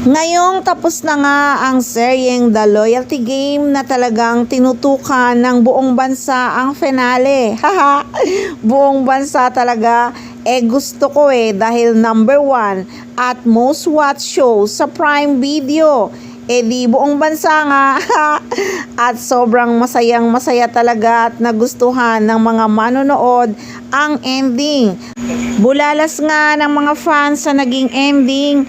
Ngayong tapos na nga ang seryeng The Loyalty Game na talagang tinutukan ng buong bansa ang finale. Haha, buong bansa talaga. Gusto ko dahil number 1 at most watched show sa Prime Video. Di buong bansa nga. At sobrang masaya talaga at nagustuhan ng mga manonood ang ending. Bulalas nga ng mga fans sa naging ending.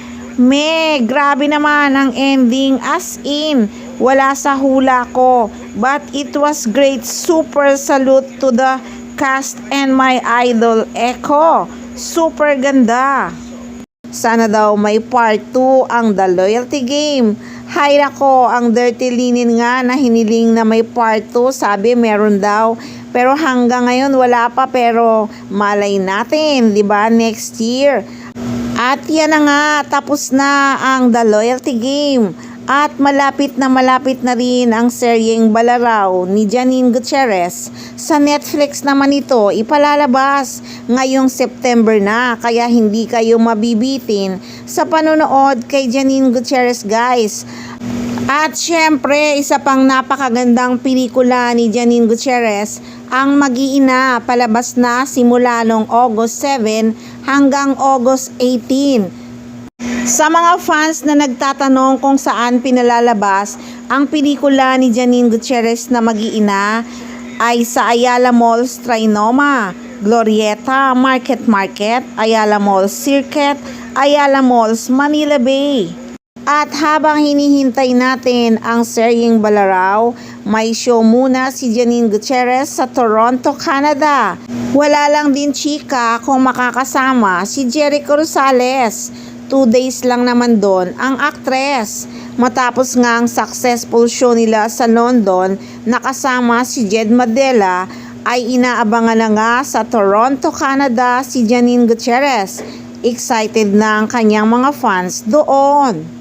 Grabe naman ang ending, as in, wala sa hula ko. But it was great. Super salute to the cast and my idol, Echo. Super ganda. Sana daw may part 2 ang The Loyalty Game. Hay nako, ang Dirty Linen nga na hiniling na may part 2, sabi meron daw. Pero hanggang ngayon wala pa, pero malay natin, 'di ba, next year. At yan na nga, tapos na ang The Loyalty Game. At malapit na rin ang seryeng Balaraw ni Janine Gutierrez. Sa Netflix naman ito ipalalabas ngayong September na, kaya hindi kayo mabibitin sa panonood kay Janine Gutierrez, guys. At syempre, isa pang napakagandang pelikula ni Janine Gutierrez, ang Mag-iina, palabas na simula noong August 7 hanggang August 18. Sa mga fans na nagtatanong kung saan pinalalabas ang pelikula ni Janine Gutierrez na Mag-iina, ay sa Ayala Malls Trinoma, Glorieta, Market, Ayala Malls Circuit, Ayala Malls Manila Bay. At habang hinihintay natin ang seryeng Balaraw, may show muna si Janine Gutierrez sa Toronto, Canada. Wala lang din chika kung makakasama si Jericho Rosales. 2 days lang naman doon ang aktres. Matapos nga ang successful show nila sa London, nakasama si Jed Madela, ay inaabangan na nga sa Toronto, Canada si Janine Gutierrez. Excited na ang kanyang mga fans doon.